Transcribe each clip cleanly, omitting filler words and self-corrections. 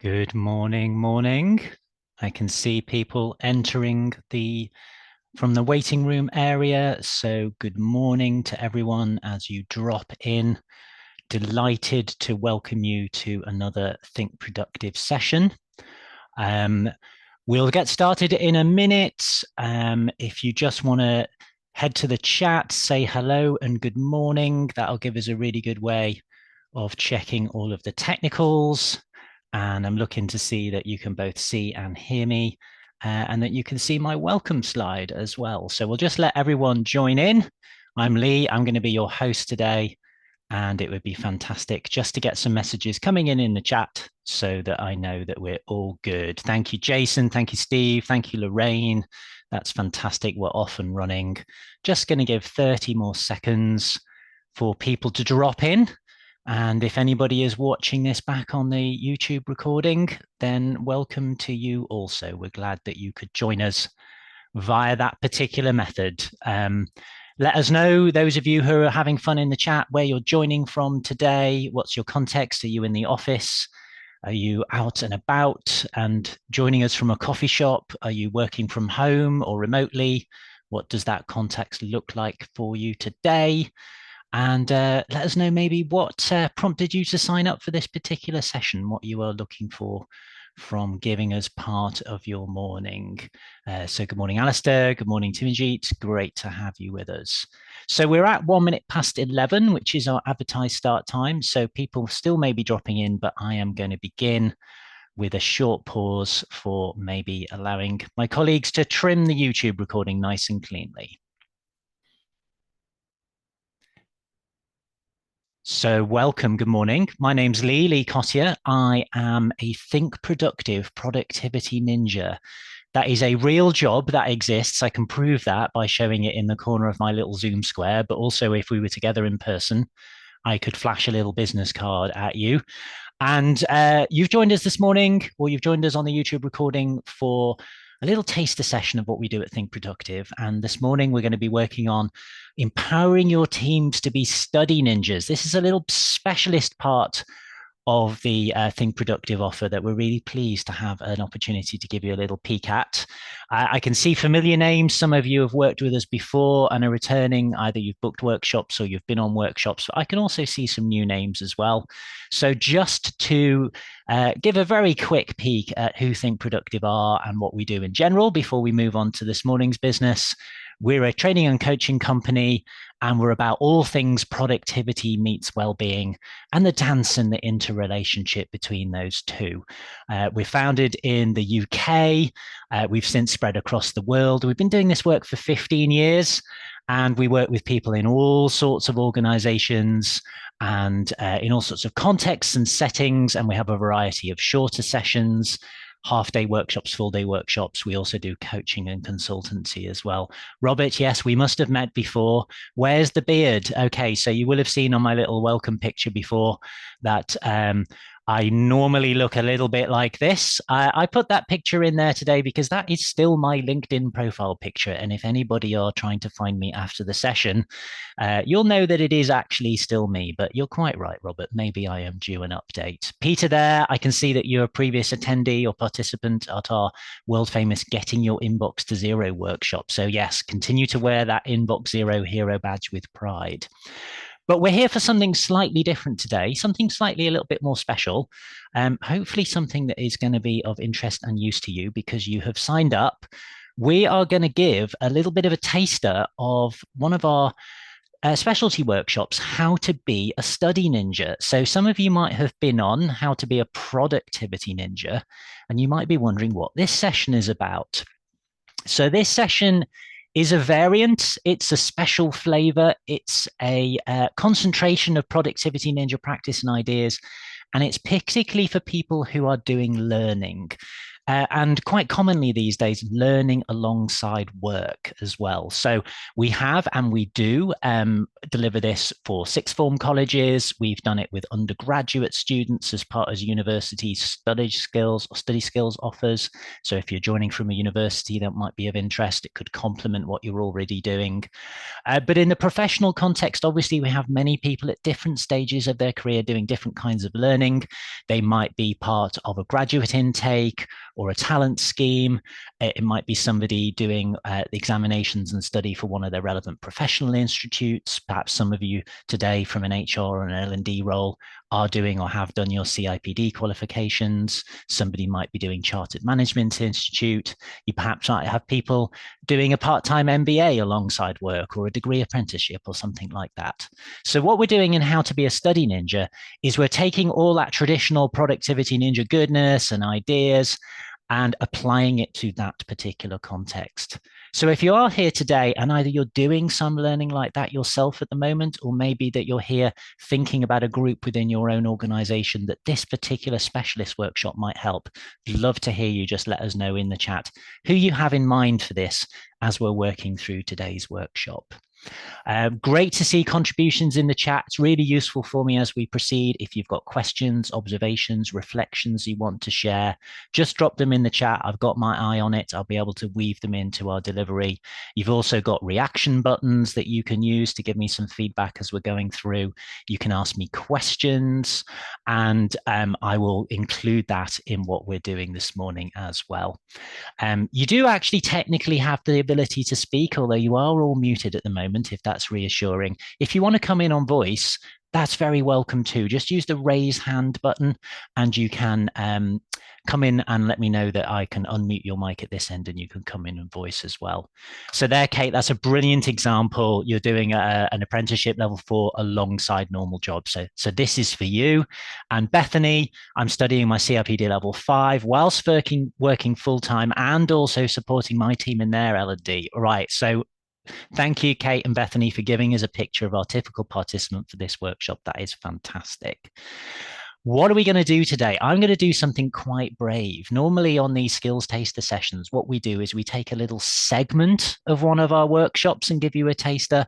Good morning. I can see people entering from the waiting room area. So good morning to everyone as you drop in. Delighted to welcome you to another Think Productive session. We'll get started in a minute. If you just want to head to the chat, say hello and good morning, that'll give us a really good way of checking all of the technicals. And I'm looking to see that you can both see and hear me, and that you can see my welcome slide as well. So we'll just let everyone join in. I'm Lee. I'm going to be your host today, and it would be fantastic just to get some messages coming in the chat so that I know that we're all good. Thank you, Jason. Thank you, Steve. Thank you, Lorraine. That's fantastic. We're off and running. Just going to give 30 more seconds for people to drop in. And if anybody is watching this back on the YouTube recording, then welcome to you also. We're glad that you could join us via that particular method. Let us know, those of you who are having fun in the chat, where you're joining from today. What's your context? Are you in the office? Are you out and about and joining us from a coffee shop? Are you working from home or remotely? What does that context look like for you today? And let us know maybe what prompted you to sign up for this particular session, what you are looking for from giving us part of your morning. So good morning, Alistair. Good morning, Timajit. Great to have you with us. So we're at 1 minute past 11, which is our advertised start time. So people still may be dropping in, but I am going to begin with a short pause for maybe allowing my colleagues to trim the YouTube recording nice and cleanly. So welcome, good morning. My name's Lee Cottier. I am a Think Productive Productivity Ninja. That is a real job that exists. I can prove that by showing it in the corner of my little Zoom square, but also if we were together in person, I could flash a little business card at you. And you've joined us this morning, or you've joined us on the YouTube recording for a little taster session of what we do at Think Productive. And this morning, we're going to be working on empowering your teams to be study ninjas. This is a little specialist part of the Think Productive offer that we're really pleased to have an opportunity to give you a little peek at. I can see familiar names. Some of you have worked with us before and are returning. Either you've booked workshops or you've been on workshops. But I can also see some new names as well. So just to give a very quick peek at who Think Productive are and what we do in general before we move on to this morning's business. We're a training and coaching company, and we're about all things productivity meets well-being and the dance and the interrelationship between those two. We're founded in the UK. We've since spread across the world. We've been doing this work for 15 years, and we work with people in all sorts of organizations and in all sorts of contexts and settings. And we have a variety of shorter sessions, half-day workshops, full-day workshops. We also do coaching and consultancy as well. Robert, yes, we must have met before. Where's the beard? Okay, so you will have seen on my little welcome picture before that I normally look a little bit like this. I put that picture in there today because that is still my LinkedIn profile picture. And if anybody are trying to find me after the session, you'll know that it is actually still me. But you're quite right, Robert. Maybe I am due an update. Peter there, I can see that you're a previous attendee or participant at our world famous Getting Your Inbox to Zero workshop. So yes, continue to wear that Inbox Zero hero badge with pride. But we're here for something slightly different today, something slightly a little bit more special. Hopefully something that is going to be of interest and use to you because you have signed up. We are going to give a little bit of a taster of one of our specialty workshops, How to Be a Study Ninja. So some of you might have been on How to Be a Productivity Ninja, and you might be wondering what this session is about. So this session is a variant. It's a special flavor. It's a concentration of productivity ninja practice and ideas. And it's particularly for people who are doing learning. And quite commonly these days, learning alongside work as well. So we have and we do deliver this for sixth form colleges. We've done it with undergraduate students as part of university study skills offers. So if you're joining from a university that might be of interest, it could complement what you're already doing. But in the professional context, obviously, we have many people at different stages of their career doing different kinds of learning. They might be part of a graduate intake or a talent scheme. It might be somebody doing examinations and study for one of their relevant professional institutes. Perhaps some of you today from an HR or an L&D role are doing or have done your CIPD qualifications. Somebody might be doing Chartered Management Institute. You perhaps might have people doing a part-time MBA alongside work or a degree apprenticeship or something like that. So what we're doing in How to Be a Study Ninja is we're taking all that traditional productivity ninja goodness and ideas and applying it to that particular context. So if you are here today and either you're doing some learning like that yourself at the moment, or maybe that you're here thinking about a group within your own organization that this particular specialist workshop might help, love to hear you. Just let us know in the chat who you have in mind for this as we're working through today's workshop. Great to see contributions in the chat. It's really useful for me as we proceed. If you've got questions, observations, reflections you want to share, just drop them in the chat. I've got my eye on it. I'll be able to weave them into our delivery. You've also got reaction buttons that you can use to give me some feedback as we're going through. You can ask me questions, and I will include that in what we're doing this morning as well. You do actually technically have the ability to speak, although you are all muted at the moment, if that's reassuring. If you want to come in on voice, that's very welcome too. Just use the raise hand button and you can come in and let me know that I can unmute your mic at this end and you can come in and voice as well. So there, Kate, that's a brilliant example. You're doing an apprenticeship level 4 alongside normal jobs. So this is for you. And Bethany, I'm studying my CIPD level 5 whilst working full-time and also supporting my team in their L&D. All right, so thank you, Kate and Bethany, for giving us a picture of our typical participant for this workshop. That is fantastic. What are we going to do today? I'm going to do something quite brave. Normally on these skills taster sessions, what we do is we take a little segment of one of our workshops and give you a taster.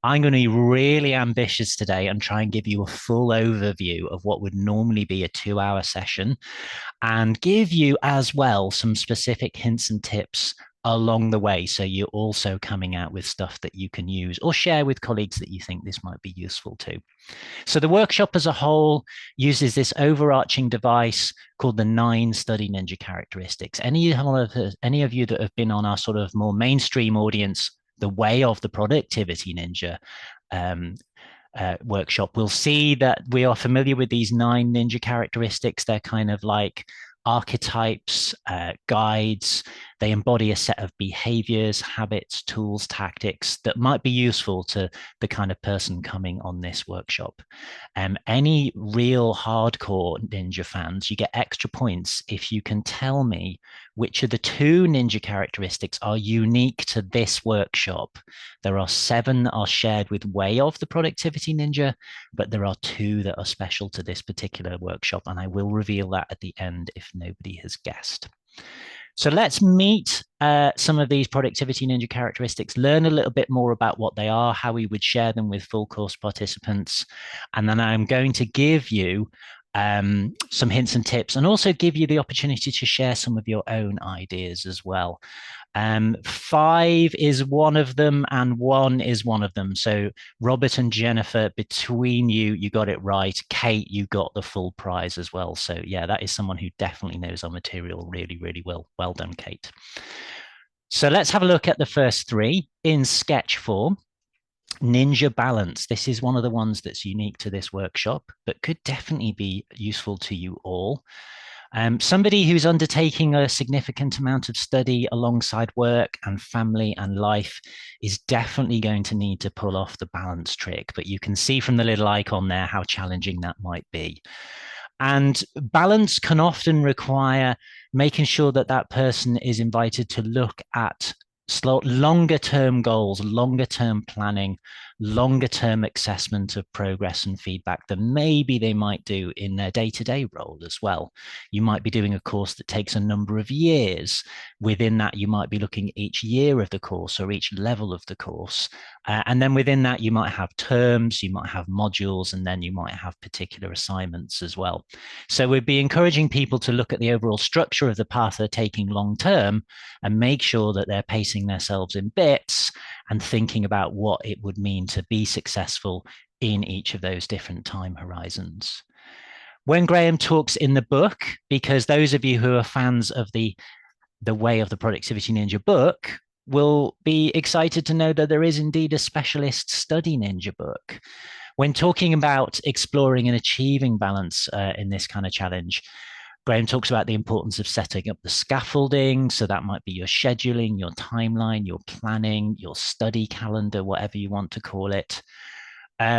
I'm going to be really ambitious today and try and give you a full overview of what would normally be a 2-hour session and give you as well some specific hints and tips along the way. So you're also coming out with stuff that you can use or share with colleagues that you think this might be useful to. So the workshop as a whole uses this overarching device called the 9 Study Ninja characteristics. Any of you that have been on our sort of more mainstream audience, the way of the Productivity Ninja workshop, will see that we are familiar with these 9 ninja characteristics. They're kind of like archetypes, guides. They embody a set of behaviors, habits, tools, tactics that might be useful to the kind of person coming on this workshop. Any real hardcore ninja fans, you get extra points if you can tell me which of the 2 ninja characteristics are unique to this workshop. There are 7 that are shared with way of the Productivity Ninja, but there are 2 that are special to this particular workshop, and I will reveal that at the end if nobody has guessed. So let's meet some of these Productivity Ninja characteristics, learn a little bit more about what they are, how we would share them with full course participants. And then I'm going to give you some hints and tips and also give you the opportunity to share some of your own ideas as well. 5 is one of them and 1 is one of them. So Robert and Jennifer, between you, you got it right. Kate, you got the full prize as well. So yeah, that is someone who definitely knows our material really, really well. Well done, Kate. So let's have a look at the first 3 in sketch form. Ninja balance. This is one of the ones that's unique to this workshop, but could definitely be useful to you all. Somebody who's undertaking a significant amount of study alongside work and family and life is definitely going to need to pull off the balance trick, but you can see from the little icon there how challenging that might be. And balance can often require making sure that that person is invited to look at longer term goals, longer term planning, longer term assessment of progress and feedback than maybe they might do in their day-to-day role as well. You might be doing a course that takes a number of years. Within that, you might be looking at each year of the course or each level of the course. And then within that, you might have terms, you might have modules, and then you might have particular assignments as well. So we'd be encouraging people to look at the overall structure of the path they're taking long term and make sure that they're pacing themselves in bits and thinking about what it would mean to be successful in each of those different time horizons. When Graham talks in the book, because those of you who are fans of the Way of the Productivity Ninja book will be excited to know that there is indeed a specialist study ninja book. When talking about exploring and achieving balance in this kind of challenge, Graham talks about the importance of setting up the scaffolding. So that might be your scheduling, your timeline, your planning, your study calendar, whatever you want to call it.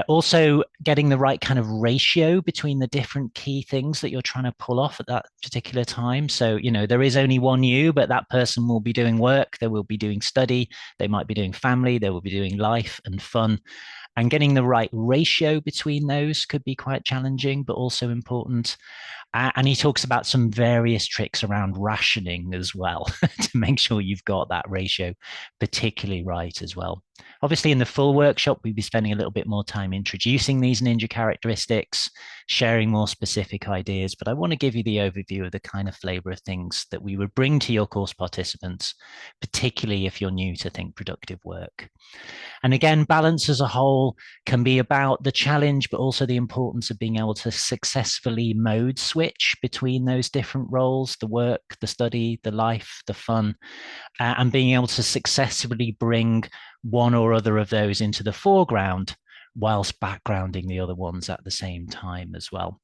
Also, getting the right kind of ratio between the different key things that you're trying to pull off at that particular time. So, there is only one you, but that person will be doing work, they will be doing study, they might be doing family, they will be doing life and fun. And getting the right ratio between those could be quite challenging, but also important. And he talks about some various tricks around rationing as well to make sure you've got that ratio particularly right as well. Obviously, in the full workshop, we'll be spending a little bit more time introducing these ninja characteristics, sharing more specific ideas. But I want to give you the overview of the kind of flavor of things that we would bring to your course participants, particularly if you're new to Think Productive work. And again, balance as a whole can be about the challenge, but also the importance of being able to successfully mode switch between those different roles, the work, the study, the life, the fun, and being able to successfully bring one or other of those into the foreground whilst backgrounding the other ones at the same time as well.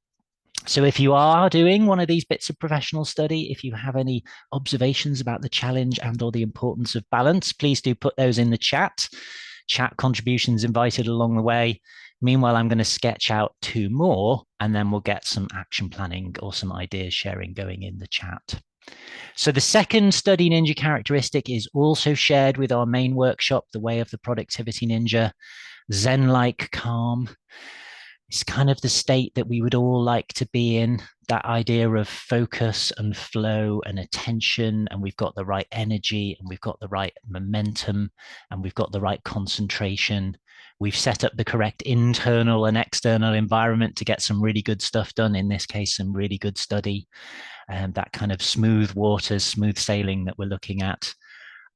So if you are doing one of these bits of professional study, if you have any observations about the challenge and or the importance of balance, please do put those in the chat. Chat contributions invited along the way. Meanwhile, I'm going to sketch out 2 more, and then we'll get some action planning or some ideas sharing going in the chat. So the second study ninja characteristic is also shared with our main workshop, The Way of the Productivity Ninja, Zen-like calm. It's kind of the state that we would all like to be in, that idea of focus and flow and attention, and we've got the right energy and we've got the right momentum and we've got the right concentration. We've set up the correct internal and external environment to get some really good stuff done, in this case, some really good study, and that kind of smooth waters, smooth sailing that we're looking at.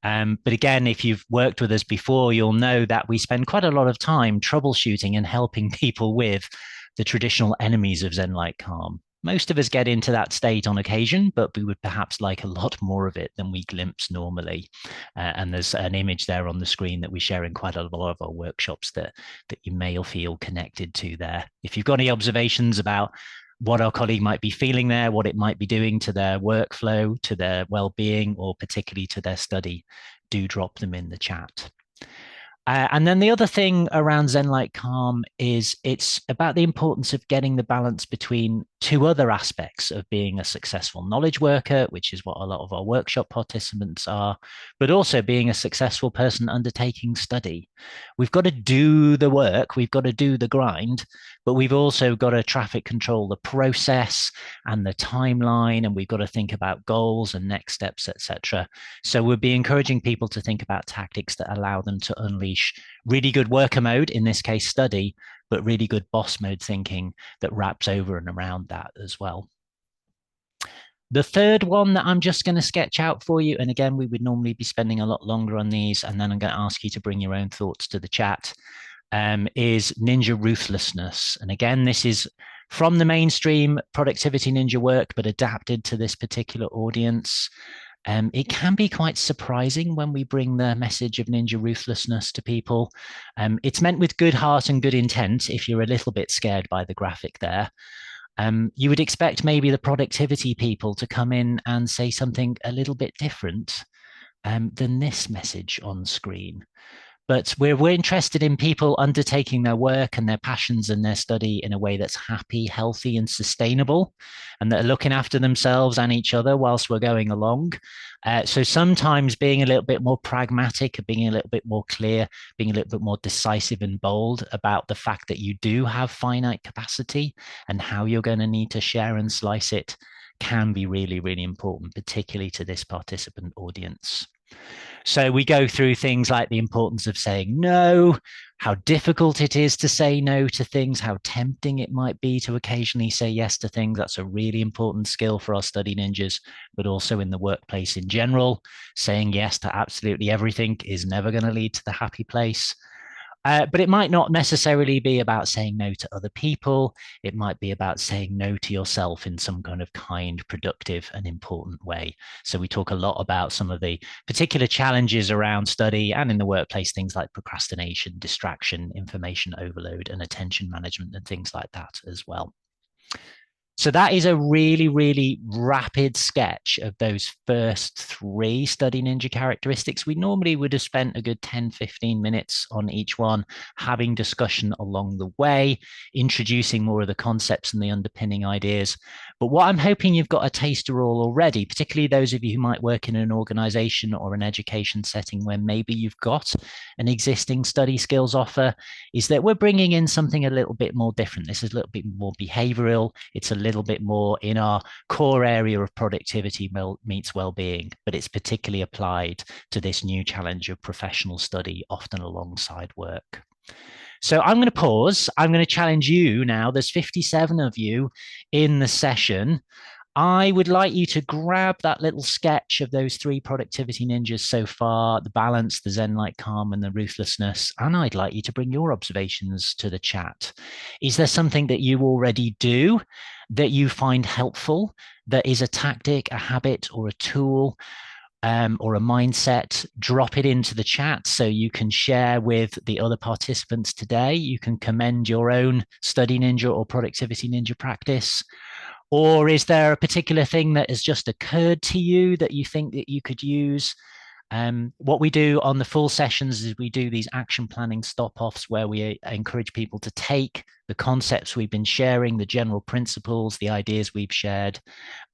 But again, if you've worked with us before, you'll know that we spend quite a lot of time troubleshooting and helping people with the traditional enemies of Zen-like calm. Most of us get into that state on occasion, but we would perhaps like a lot more of it than we glimpse normally. And there's an image there on the screen that we share in quite a lot of our workshops that you may feel connected to there. If you've got any observations about what our colleague might be feeling there, what it might be doing to their workflow, to their well-being, or particularly to their study, do drop them in the chat. And then the other thing around Zen-like calm is it's about the importance of getting the balance between 2 other aspects of being a successful knowledge worker, which is what a lot of our workshop participants are, but also being a successful person undertaking study. We've got to do the work, we've got to do the grind, but we've also got to traffic control the process and the timeline, and we've got to think about goals and next steps, etc. So we'll be encouraging people to think about tactics that allow them to unleash really good worker mode, in this case study, but really good boss mode thinking that wraps over and around that as well. The third one that I'm just going to sketch out for you, and again, we would normally be spending a lot longer on these, and then I'm going to ask you to bring your own thoughts to the chat, is Ninja Ruthlessness. And again, this is from the mainstream Productivity Ninja work, but adapted to this particular audience. It can be quite surprising when we bring the message of Ninja Ruthlessness to people. It's meant with good heart and good intent, if you're a little bit scared by the graphic there. You would expect maybe the productivity people to come in and say something a little bit different than this message on screen. But we're interested in people undertaking their work and their passions and their study in a way that's happy, healthy, and sustainable, and that are looking after themselves and each other whilst we're going along. So sometimes being a little bit more pragmatic, being a little bit more clear, being a little bit more decisive and bold about the fact that you do have finite capacity and how you're going to need to share and slice it can be really, really important, particularly to this participant audience. So we go through things like the importance of saying no, how difficult it is to say no to things, how tempting it might be to occasionally say yes to things. That's a really important skill for our study ninjas, but also in the workplace in general. Saying yes to absolutely everything is never going to lead to the happy place. But it might not necessarily be about saying no to other people. It might be about saying no to yourself in some kind of kind, productive, and important way. So we talk a lot about some of the particular challenges around study and in the workplace, things like procrastination, distraction, information overload, and attention management, and things like that as well. So that is a really, really rapid sketch of those first three study ninja characteristics. We normally would have spent a good 10, 15 minutes on each one, having discussion along the way, introducing more of the concepts and the underpinning ideas. But what I'm hoping you've got a taster all already, particularly those of you who might work in an organization or an education setting where maybe you've got an existing study skills offer, is that we're bringing in something a little bit more different. This is a little bit more behavioral. It's a little bit more in our core area of productivity meets well-being, but it's particularly applied to this new challenge of professional study, often alongside work. So I'm going to pause. I'm going to challenge you now. There's 57 of you in the session. I would like you to grab that little sketch of those three productivity ninjas so far, the balance, the Zen-like calm, and the ruthlessness. And I'd like you to bring your observations to the chat. Is there something that you already do that you find helpful, that is a tactic, a habit, or a tool? Or a mindset, drop it into the chat so you can share with the other participants today. You can commend your own study ninja or productivity ninja practice. Or is there a particular thing that has just occurred to you that you think that you could use? What we do on the full sessions is we do these action planning stop-offs where we encourage people to take the concepts we've been sharing, the general principles, the ideas we've shared,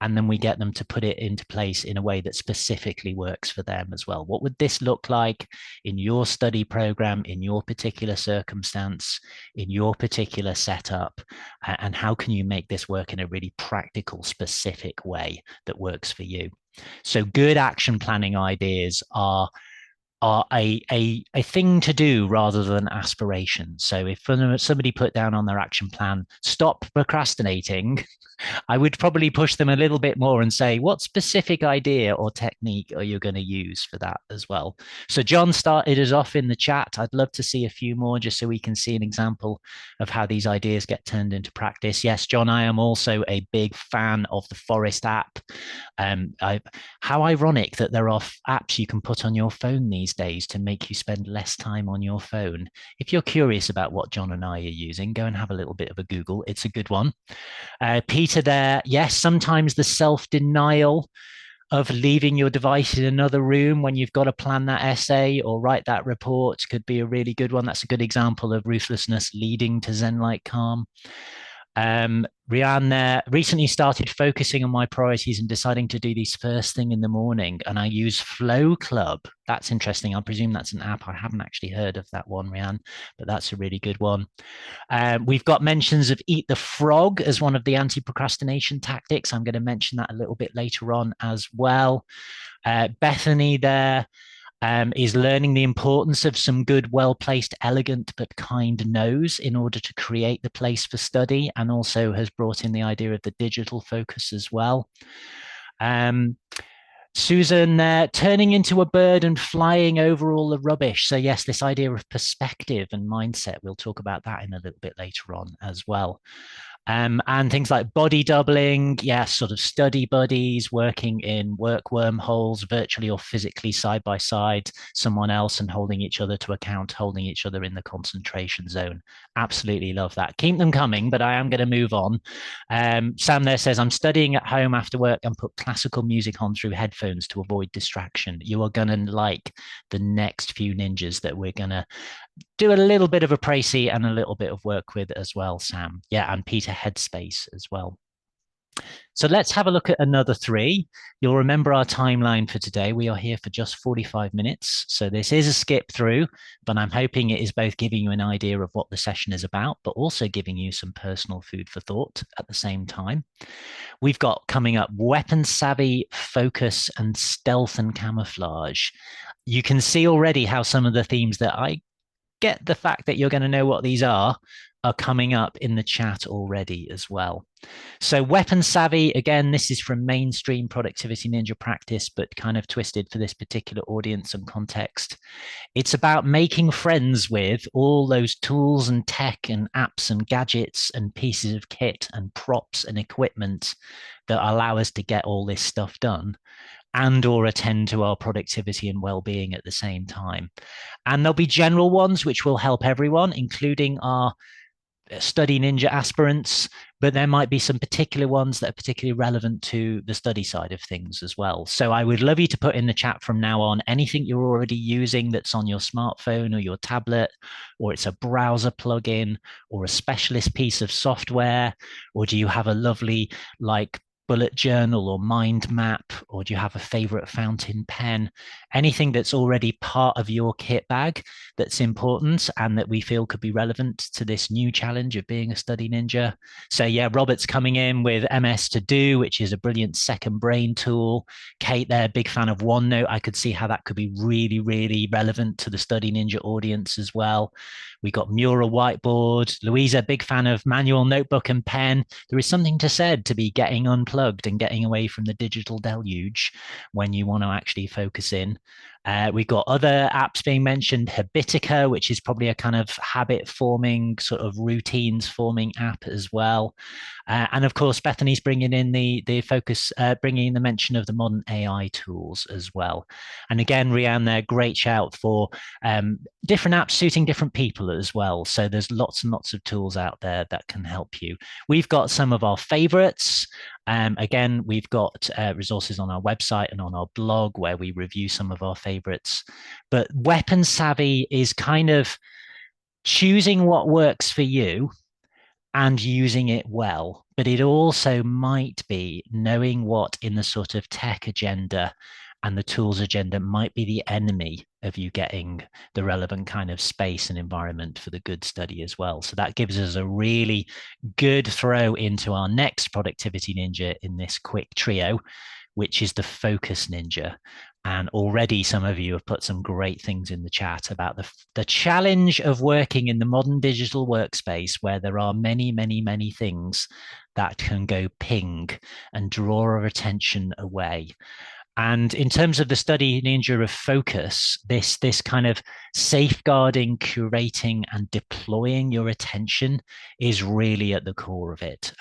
and then we get them to put it into place in a way that specifically works for them as well. What would this look like in your study program, in your particular circumstance, in your particular setup, and how can you make this work in a really practical, specific way that works for you? So good action planning ideas are a thing to do rather than aspiration. So if somebody put down on their action plan, stop procrastinating, I would probably push them a little bit more and say, what specific idea or technique are you going to use for that as well? So John started us off in the chat. I'd love to see a few more just so we can see an example of how these ideas get turned into practice. Yes, John, I am also a big fan of the Forest app. How ironic that there are apps you can put on your phone these days to make you spend less time on your phone. If you're curious about what John and I are using, go and have a little bit of a Google. It's a good one. Peter there, yes, sometimes the self-denial of leaving your device in another room when you've got to plan that essay or write that report could be a really good one. That's a good example of ruthlessness leading to Zen-like calm. Rianne there recently started focusing on my priorities and deciding to do these first thing in the morning. And I use Flow Club. That's interesting. I presume that's an app. I haven't actually heard of that one, Rianne, but that's a really good one. We've got mentions of eat the frog as one of the anti-procrastination tactics. I'm going to mention that a little bit later on as well. Bethany there. Is learning the importance of some good, well-placed, elegant, but kind no's in order to create the place for study, and also has brought in the idea of the digital focus as well. Susan, turning into a bird and flying over all the rubbish. So yes, this idea of perspective and mindset, we'll talk about that in a little bit later on as well. And things like body doubling, yes, sort of study buddies, working in work wormholes, virtually or physically side by side, someone else and holding each other to account, holding each other in the concentration zone. Absolutely love that. Keep them coming, but I am going to move on. Sam there says, I'm studying at home after work and put classical music on through headphones to avoid distraction. You are going to like the next few ninjas that we're going to do a little bit of a précis and a little bit of work with as well, Sam. Yeah, and Peter Headspace as well. So let's have a look at another three. You'll remember our timeline for today. We are here for just 45 minutes. So this is a skip through, but I'm hoping it is both giving you an idea of what the session is about, but also giving you some personal food for thought at the same time. We've got coming up weapon savvy, focus, and stealth and camouflage. You can see already how some of the themes that I get the fact that you're going to know what these are coming up in the chat already as well. So weapon savvy, again, this is from mainstream productivity ninja practice, but kind of twisted for this particular audience and context. It's about making friends with all those tools and tech and apps and gadgets and pieces of kit and props and equipment that allow us to get all this stuff done and or attend to our productivity and well-being at the same time. And there'll be general ones which will help everyone, including our study ninja aspirants, but there might be some particular ones that are particularly relevant to the study side of things as well. So I would love you to put in the chat from now on anything you're already using that's on your smartphone or your tablet, or it's a browser plugin or a specialist piece of software, or do you have a lovely like bullet journal or mind map, or do you have a favorite fountain pen? Anything that's already part of your kit bag that's important and that we feel could be relevant to this new challenge of being a study ninja. So yeah, Robert's coming in with MS To Do, which is a brilliant second brain tool. Kate there, big fan of OneNote. I could see how that could be really, really relevant to the study ninja audience as well. We got Mural Whiteboard. Louisa, big fan of manual notebook and pen. There is something to said to be getting unplugged and getting away from the digital deluge when you want to actually focus in. We've got other apps being mentioned, Habitica, which is probably a kind of habit forming, sort of routines forming app as well. And of course, Bethany's bringing in the focus, bringing in the mention of the modern AI tools as well. And again, Rianne there, great shout for different apps suiting different people as well. So there's lots and lots of tools out there that can help you. We've got some of our favorites. Again, we've got resources on our website and on our blog where we review some of our favorites. But weapon savvy is kind of choosing what works for you and using it well. But it also might be knowing what in the sort of tech agenda and the tools agenda might be the enemy of you getting the relevant kind of space and environment for the good study as well. So that gives us a really good throw into our next productivity ninja in this quick trio, which is the focus ninja. And already some of you have put some great things in the chat about the challenge of working in the modern digital workspace where there are many, many, many things that can go ping and draw our attention away. And in terms of the study ninja of focus, this kind of safeguarding, curating, and deploying your attention is really at the core of it.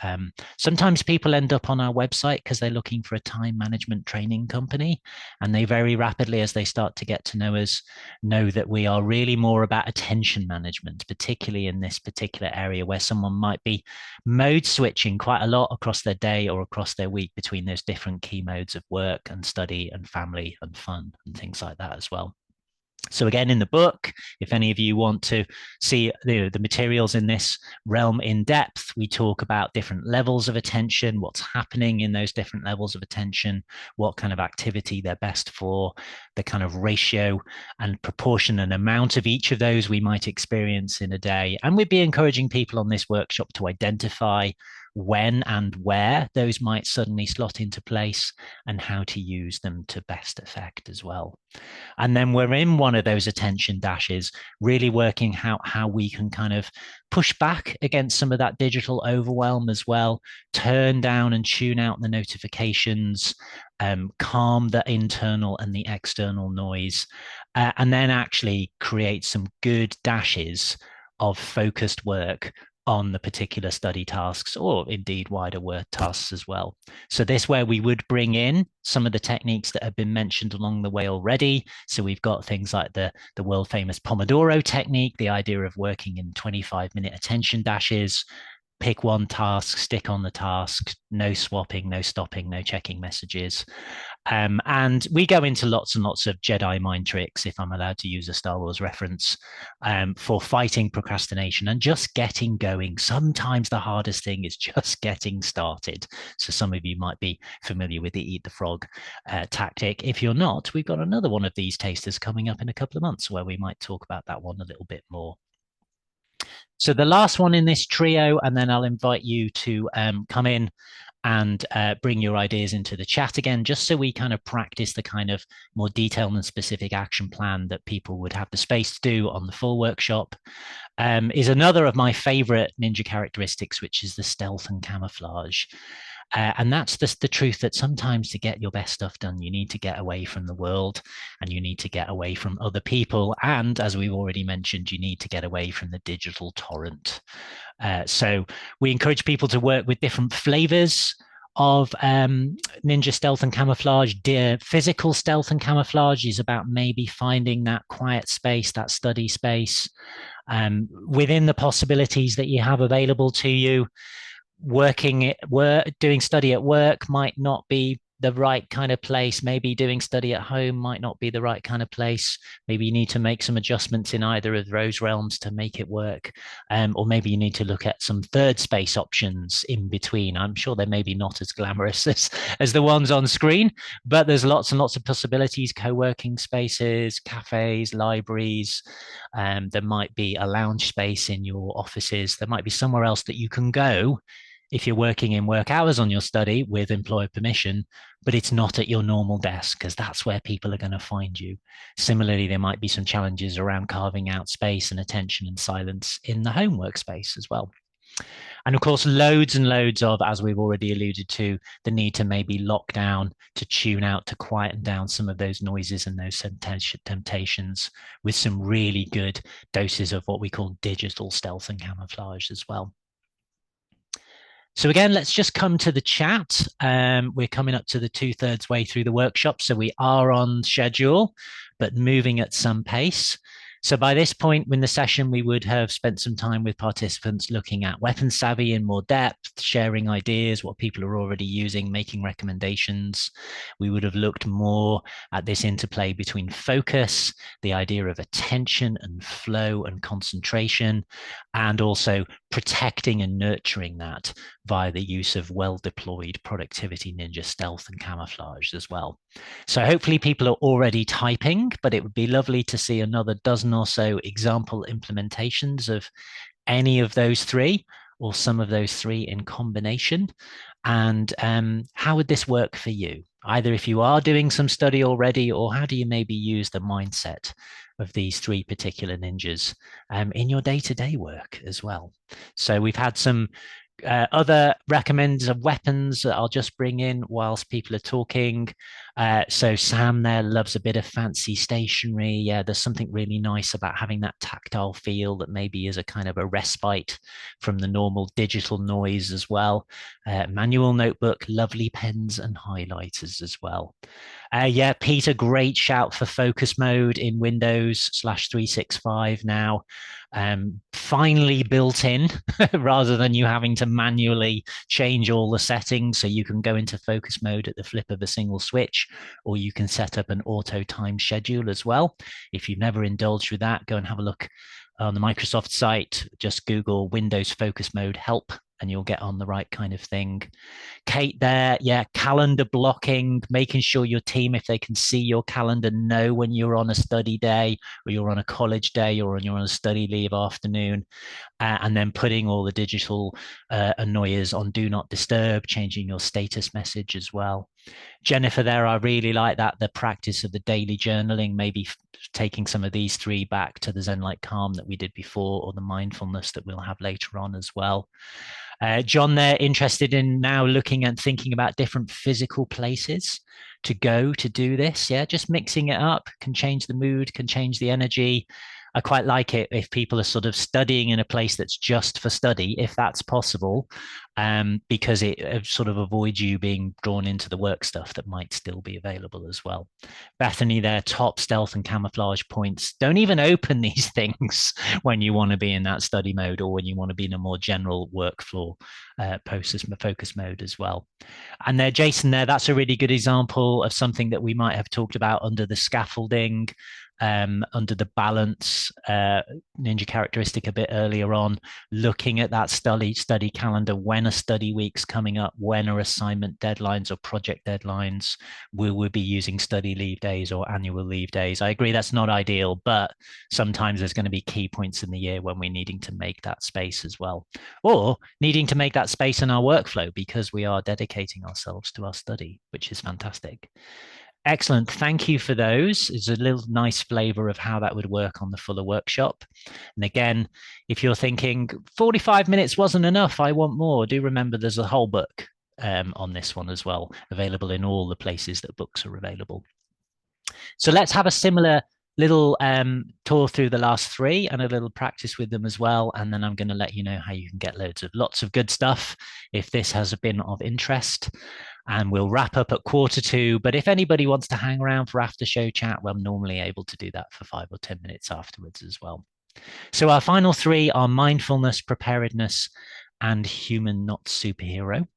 Sometimes people end up on our website because they're looking for a time management training company, and they very rapidly, as they start to get to know us, know that we are really more about attention management, particularly in this particular area where someone might be mode switching quite a lot across their day or across their week between those different key modes of work and study and family and fun and things like that as well. So again, in the book, if any of you want to see the materials in this realm in depth, we talk about different levels of attention, what's happening in those different levels of attention, what kind of activity they're best for, the kind of ratio and proportion and amount of each of those we might experience in a day. And we'd be encouraging people on this workshop to identify when and where those might suddenly slot into place and how to use them to best effect as well. And then we're in one of those attention dashes, really working out how we can kind of push back against some of that digital overwhelm as well, turn down and tune out the notifications, calm the internal and the external noise, and then actually create some good dashes of focused work on the particular study tasks, or indeed wider work tasks as well. So this where we would bring in some of the techniques that have been mentioned along the way already. So we've got things like the world famous Pomodoro technique, the idea of working in 25-minute attention dashes. Pick one task, stick on the task, no swapping, no stopping, no checking messages. And we go into lots and lots of Jedi mind tricks, if I'm allowed to use a Star Wars reference, for fighting procrastination and just getting going. Sometimes the hardest thing is just getting started. So some of you might be familiar with the eat the frog tactic. If you're not, we've got another one of these tasters coming up in a couple of months where we might talk about that one a little bit more. So the last one in this trio, and then I'll invite you to come in and bring your ideas into the chat again, just so we kind of practice the kind of more detailed and specific action plan that people would have the space to do on the full workshop, is another of my favorite ninja characteristics, which is the stealth and camouflage. And that's the truth that sometimes to get your best stuff done, you need to get away from the world and you need to get away from other people. And as we've already mentioned, you need to get away from the digital torrent. So we encourage people to work with different flavors of ninja stealth and camouflage. Physical stealth and camouflage is about maybe finding that quiet space, that study space within the possibilities that you have available to you. Doing study at work might not be the right kind of place. Maybe doing study at home might not be the right kind of place. Maybe you need to make some adjustments in either of those realms to make it work. Or maybe you need to look at some third space options in between. I'm sure they're maybe not as glamorous as the ones on screen, but there's lots and lots of possibilities, co-working spaces, cafes, libraries. There might be a lounge space in your offices. There might be somewhere else that you can go if you're working in work hours on your study with employer permission, but it's not at your normal desk, because that's where people are going to find you. Similarly, there might be some challenges around carving out space and attention and silence in the home workspace as well. And of course, loads and loads of, as we've already alluded to, the need to maybe lock down, to tune out, to quieten down some of those noises and those temptations with some really good doses of what we call digital stealth and camouflage as well. So again, let's just come to the chat. We're coming up to the 2/3 way through the workshop, so we are on schedule, but moving at some pace. So by this point in the session, we would have spent some time with participants looking at weapon savvy in more depth, sharing ideas, what people are already using, making recommendations. We would have looked more at this interplay between focus, the idea of attention and flow and concentration, and also protecting and nurturing that via the use of well-deployed Productivity Ninja stealth and camouflage as well. So hopefully people are already typing, but it would be lovely to see another dozen or so example implementations of any of those three or some of those three in combination. And how would this work for you? Either if you are doing some study already, or how do you maybe use the mindset of these three particular ninjas in your day-to-day work as well? So we've had some other recommends of weapons that I'll just bring in whilst people are talking. So Sam there loves a bit of fancy stationery. Yeah, there's something really nice about having that tactile feel that maybe is a kind of a respite from the normal digital noise as well. Manual notebook, lovely pens and highlighters as well. Yeah, Peter, great shout for focus mode in Windows/365 now. Finally built in rather than you having to manually change all the settings, so you can go into focus mode at the flip of a single switch, or you can set up an auto time schedule as well. If you've never indulged with that, go and have a look on the Microsoft site. Just Google Windows focus mode help and you'll get on the right kind of thing. Kate there, yeah, calendar blocking, making sure your team, if they can see your calendar, know when you're on a study day or you're on a college day or you're on a study leave afternoon, and then putting all the digital annoyers on do not disturb, changing your status message as well. Jennifer there, I really like that, the practice of the daily journaling, maybe taking some of these three back to the Zen-like calm that we did before, or the mindfulness that we'll have later on as well. John there, interested in now looking and thinking about different physical places to go to do this. Yeah, just mixing it up can change the mood, can change the energy. I quite like it if people are sort of studying in a place that's just for study, if that's possible, because it sort of avoids you being drawn into the work stuff that might still be available as well. Bethany, their top stealth and camouflage points. Don't even open these things when you want to be in that study mode or when you want to be in a more general workflow focus mode as well. And there, Jason, that's a really good example of something that we might have talked about under the scaffolding, under the balance ninja characteristic a bit earlier on, looking at that study calendar, when a study week's coming up, when are assignment deadlines or project deadlines, will we be using study leave days or annual leave days? I agree that's not ideal, but sometimes there's going to be key points in the year when we're needing to make that space as well, or needing to make that space in our workflow because we are dedicating ourselves to our study, which is fantastic. Excellent. Thank you for those. It's a little nice flavor of how that would work on the fuller workshop. And again, if you're thinking 45 minutes wasn't enough, I want more, do remember there's a whole book on this one as well, available in all the places that books are available. So let's have a similar little tour through the last three and a little practice with them as well. And then I'm going to let you know how you can get lots of good stuff if this has been of interest. And we'll wrap up at 1:45. But if anybody wants to hang around for after show chat, well, I'm normally able to do that for 5 or 10 minutes afterwards as well. So our final three are mindfulness, preparedness, and human not superhero.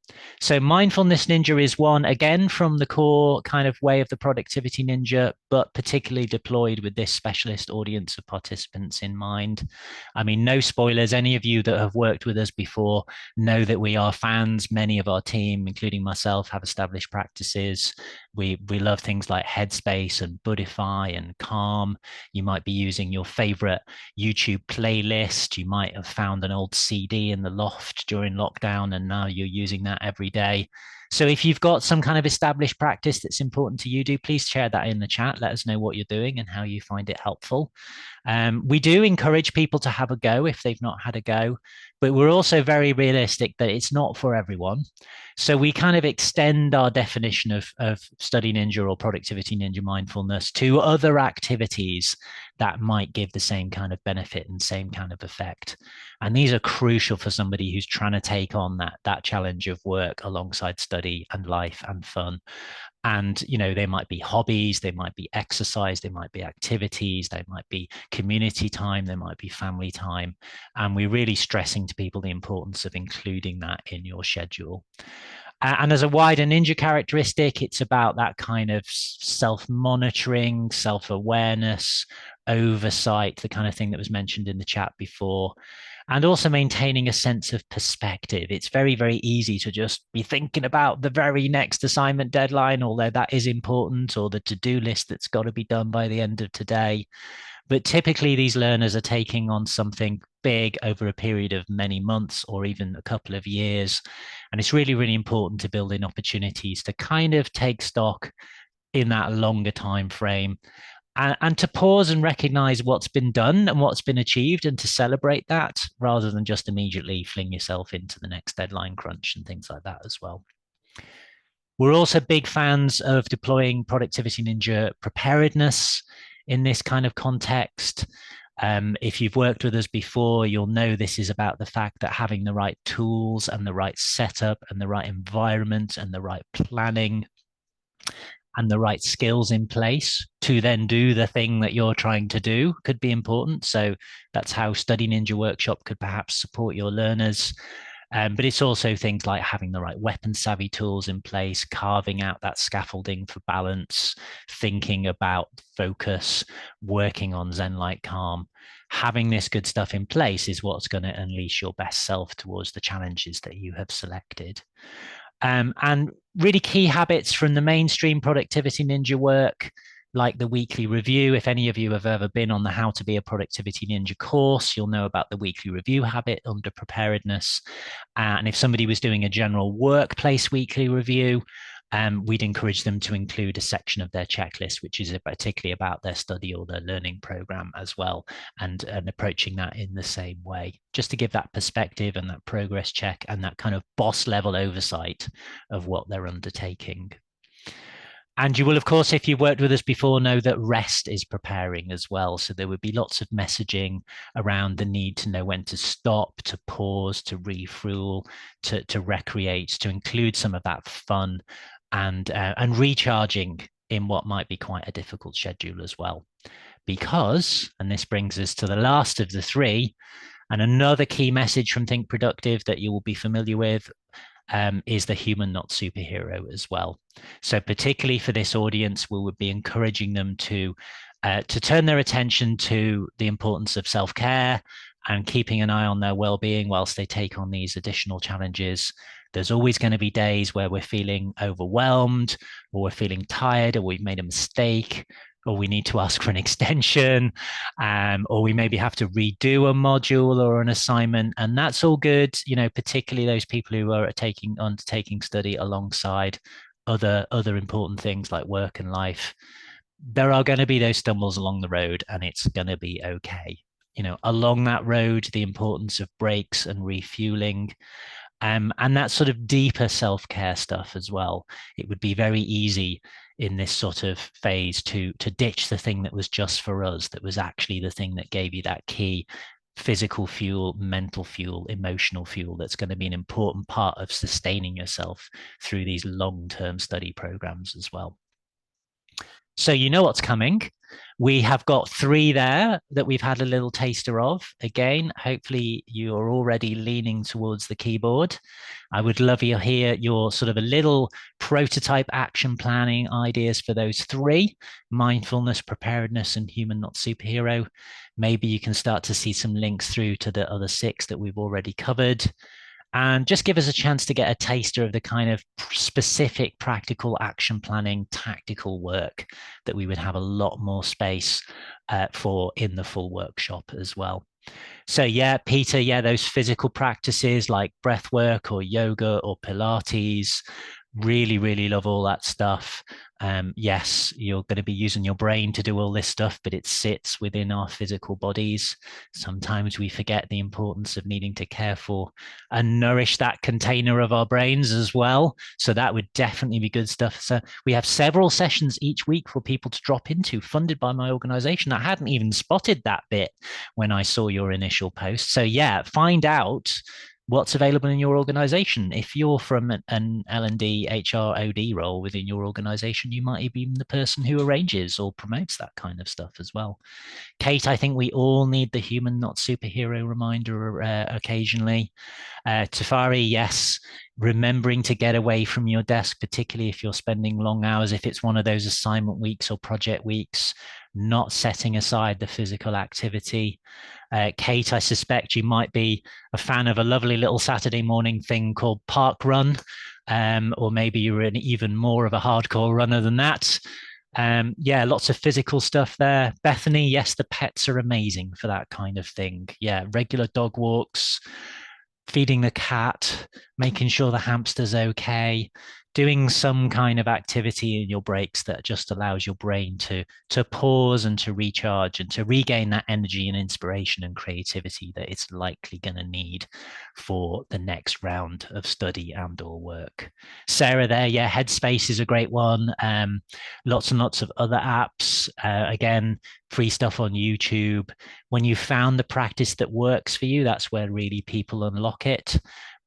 So mindfulness ninja is one, again, from the core kind of way of the productivity ninja, but particularly deployed with this specialist audience of participants in mind. I mean, no spoilers. Any of you that have worked with us before know that we are fans. Many of our team, including myself, have established practices. We love things like Headspace and Buddhify and Calm. You might be using your favorite YouTube playlist. You might have found an old CD in the loft during lockdown, and now you're using that every day. So if you've got some kind of established practice that's important to you, do please share that in the chat. Let us know what you're doing and how you find it helpful. We do encourage people to have a go if they've not had a go, but we're also very realistic that it's not for everyone. So we kind of extend our definition of study ninja or productivity ninja mindfulness to other activities that might give the same kind of benefit and same kind of effect. And these are crucial for somebody who's trying to take on that challenge of work alongside study and life and fun. And, you know, they might be hobbies, they might be exercise, they might be activities, they might be community time, they might be family time. And we're really stressing to people the importance of including that in your schedule. And as a wider ninja characteristic, it's about that kind of self-monitoring, self-awareness, oversight, the kind of thing that was mentioned in the chat before, and also maintaining a sense of perspective. It's very, very easy to just be thinking about the very next assignment deadline, although that is important, or the to-do list that's got to be done by the end of today. But typically, these learners are taking on something big over a period of many months or even a couple of years. And it's really, really important to build in opportunities to kind of take stock in that longer time frame and to pause and recognize what's been done and what's been achieved and to celebrate that rather than just immediately fling yourself into the next deadline crunch and things like that as well. We're also big fans of deploying Productivity Ninja preparedness in this kind of context. If you've worked with us before, you'll know this is about the fact that having the right tools and the right setup and the right environment and the right planning and the right skills in place to then do the thing that you're trying to do could be important. So that's how Study Ninja Workshop could perhaps support your learners. But it's also things like having the right weapon savvy tools in place, carving out that scaffolding for balance, thinking about focus, working on Zen-like calm. Having this good stuff in place is what's going to unleash your best self towards the challenges that you have selected. And really key habits from the mainstream Productivity Ninja work, like the weekly review. If any of you have ever been on the How to Be a Productivity Ninja course, you'll know about the weekly review habit under Preparedness. And if somebody was doing a general workplace weekly review, we'd encourage them to include a section of their checklist, which is particularly about their study or their learning program as well, and approaching that in the same way, just to give that perspective and that progress check and that kind of boss level oversight of what they're undertaking. And you will, of course, if you've worked with us before, know that rest is preparing as well. So there would be lots of messaging around the need to know when to stop, to pause, to refuel, to recreate, to include some of that fun and recharging in what might be quite a difficult schedule as well. Because, and this brings us to the last of the three, and another key message from Think Productive that you will be familiar with is the human, not superhero as well. So particularly for this audience, we would be encouraging them to turn their attention to the importance of self-care and keeping an eye on their well-being whilst they take on these additional challenges. There's always going to be days where we're feeling overwhelmed or we're feeling tired or we've made a mistake or we need to ask for an extension, or we maybe have to redo a module or an assignment, and that's all good. Particularly those people who are undertaking study alongside other important things like work and life. There are going to be those stumbles along the road, and it's going to be okay. Along that road, the importance of breaks and refueling, and that sort of deeper self-care stuff as well. It would be very easy in this sort of phase to ditch the thing that was just for us, that was actually the thing that gave you that key physical fuel, mental fuel, emotional fuel that's going to be an important part of sustaining yourself through these long-term study programs as well. So you know what's coming. We have got three there that we've had a little taster of. Again, hopefully you're already leaning towards the keyboard. I would love to hear your sort of a little prototype action planning ideas for those three: mindfulness, preparedness, and human, not superhero. Maybe you can start to see some links through to the other six that we've already covered, and just give us a chance to get a taster of the kind of specific practical action planning tactical work that we would have a lot more space for in the full workshop as well. So yeah, Peter, yeah, those physical practices like breath work or yoga or Pilates, really, really love all that stuff. Yes, you're going to be using your brain to do all this stuff, but it sits within our physical bodies. Sometimes we forget the importance of needing to care for and nourish that container of our brains as well. So that would definitely be good stuff. So we have several sessions each week for people to drop into, funded by my organization. I hadn't even spotted that bit when I saw your initial post. So yeah, find out what's available in your organization. If you're from an L&D HR OD role within your organization, you might be the person who arranges or promotes that kind of stuff as well. Kate, I think we all need the human, not superhero reminder occasionally. Tafari, yes, remembering to get away from your desk, particularly if you're spending long hours, if it's one of those assignment weeks or project weeks, not setting aside the physical activity. Kate, I suspect you might be a fan of a lovely little Saturday morning thing called Park Run, or maybe you're even more of a hardcore runner than that. Yeah, lots of physical stuff there. Bethany, yes, the pets are amazing for that kind of thing. Yeah, regular dog walks, feeding the cat, making sure the hamster's okay, doing some kind of activity in your breaks that just allows your brain to pause and to recharge and to regain that energy and inspiration and creativity that it's likely going to need for the next round of study and or work. Sarah there, yeah, Headspace is a great one. Lots and lots of other apps. Again, free stuff on YouTube. When you've found the practice that works for you, that's where really people unlock it.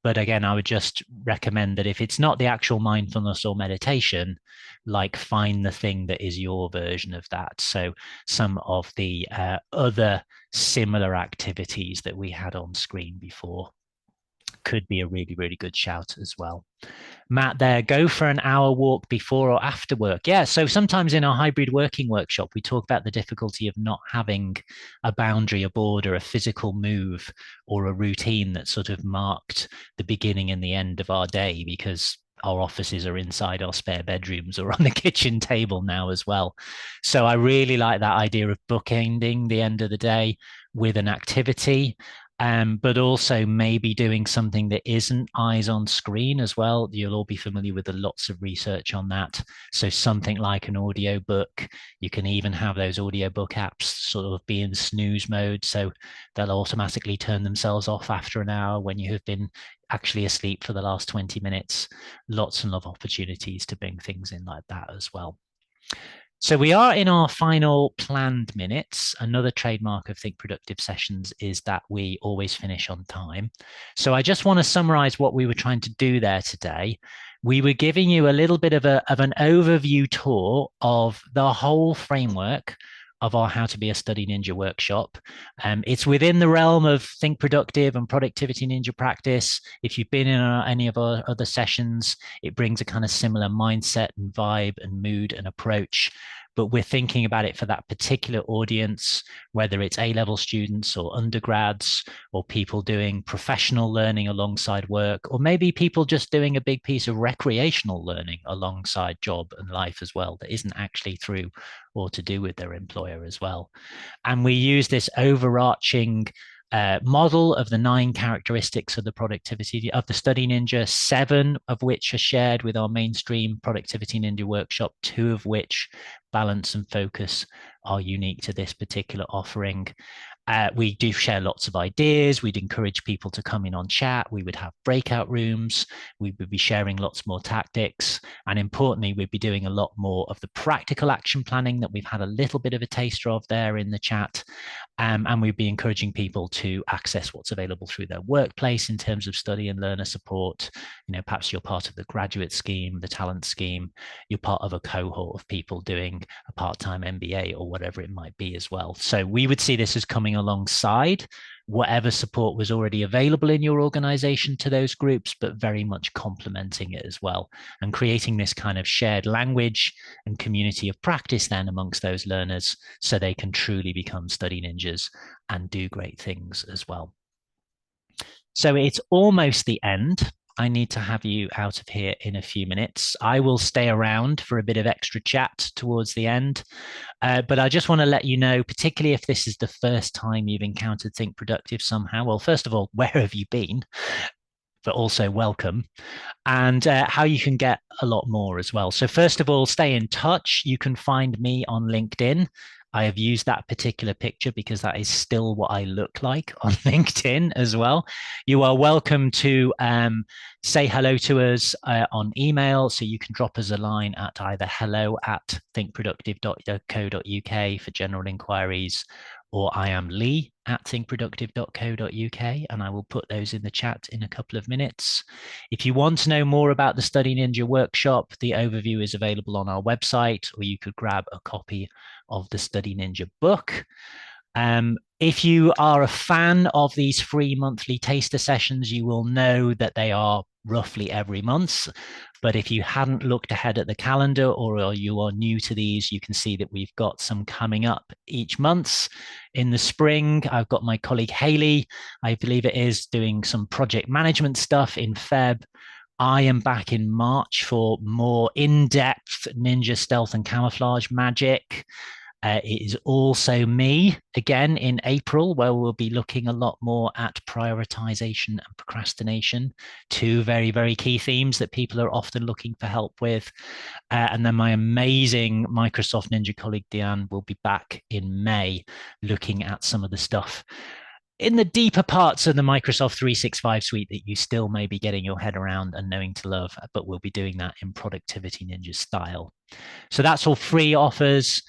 But again, I would just recommend that if it's not the actual mindfulness or meditation, like find the thing that is your version of that. So some of the other similar activities that we had on screen before could be a really, really good shout as well. Matt there, go for an hour walk before or after work. Yeah, so sometimes in our hybrid working workshop, we talk about the difficulty of not having a boundary, a border, a physical move, or a routine that sort of marked the beginning and the end of our day, because our offices are inside our spare bedrooms or on the kitchen table now as well. So I really like that idea of bookending the end of the day with an activity, but also maybe doing something that isn't eyes on screen as well. You'll all be familiar with the lots of research on that. So something like an audio book. You can even have those audiobook apps sort of be in snooze mode, so they'll automatically turn themselves off after an hour when you have been actually asleep for the last 20 minutes. Lots and lots of opportunities to bring things in like that as well. So we are in our final planned minutes. Another trademark of Think Productive sessions is that we always finish on time. So I just want to summarize what we were trying to do there today. We were giving you a little bit of an overview tour of the whole framework of our How to Be a Study Ninja workshop. It's within the realm of Think Productive and Productivity Ninja practice. If you've been in any of our other sessions, it brings a kind of similar mindset and vibe and mood and approach, but we're thinking about it for that particular audience, whether it's A-level students or undergrads or people doing professional learning alongside work, or maybe people just doing a big piece of recreational learning alongside job and life as well, that isn't actually through or to do with their employer as well. And we use this overarching model of the 9 characteristics of the productivity of the study ninja, 7 of which are shared with our mainstream productivity ninja workshop, 2 of which, balance and focus, are unique to this particular offering. We do share lots of ideas. We'd encourage people to come in on chat. We would have breakout rooms. We would be sharing lots more tactics. And importantly, we'd be doing a lot more of the practical action planning that we've had a little bit of a taster of there in the chat. And we'd be encouraging people to access what's available through their workplace in terms of study and learner support. Perhaps you're part of the graduate scheme, the talent scheme, you're part of a cohort of people doing a part-time MBA or whatever it might be as well. So we would see this as coming alongside whatever support was already available in your organization to those groups, but very much complementing it as well, and creating this kind of shared language and community of practice then amongst those learners so they can truly become study ninjas and do great things as well. So it's almost the end. I need to have you out of here in a few minutes. I will stay around for a bit of extra chat towards the end. But I just want to let you know, particularly if this is the first time you've encountered Think Productive somehow. Well, first of all, where have you been? But also welcome, and how you can get a lot more as well. So first of all, stay in touch. You can find me on LinkedIn. I have used that particular picture because that is still what I look like on LinkedIn as well. You are welcome to say hello to us on email. So you can drop us a line at either hello@thinkproductive.co.uk for general inquiries, or I am Lee at thinkproductive.co.uk, and I will put those in the chat in a couple of minutes. If you want to know more about the Study Ninja workshop, the overview is available on our website, or you could grab a copy of the Study Ninja book. If you are a fan of these free monthly taster sessions, you will know that they are roughly every month. But if you hadn't looked ahead at the calendar, or you are new to these, you can see that we've got some coming up each month. In the spring, I've got my colleague Haley, I believe it is, doing some project management stuff in Feb. I am back in March for more in-depth ninja stealth and camouflage magic. It is also me again in April, where we'll be looking a lot more at prioritization and procrastination, 2 very, very key themes that people are often looking for help with. And then my amazing Microsoft Ninja colleague, Deanne, will be back in May looking at some of the stuff in the deeper parts of the Microsoft 365 suite that you still may be getting your head around and knowing to love, but we'll be doing that in Productivity Ninja style. So that's all free offers.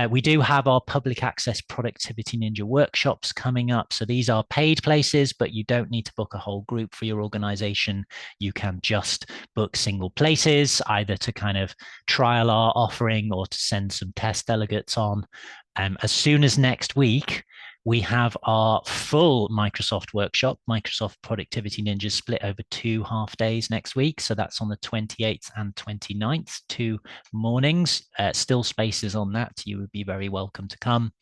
We do have our public access Productivity Ninja workshops coming up. So these are paid places, but you don't need to book a whole group for your organization. You can just book single places, either to kind of trial our offering or to send some test delegates on. As soon as next week, we have our full Microsoft workshop, Microsoft Productivity Ninja, split over 2 half days next week. So that's on the 28th and 29th, 2 mornings. Still spaces on that. You would be very welcome to come.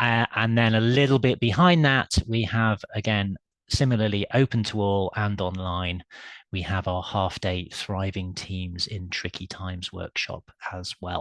And then a little bit behind that, we have, again, similarly open to all and online, we have our half-day Thriving Teams in Tricky Times workshop as well.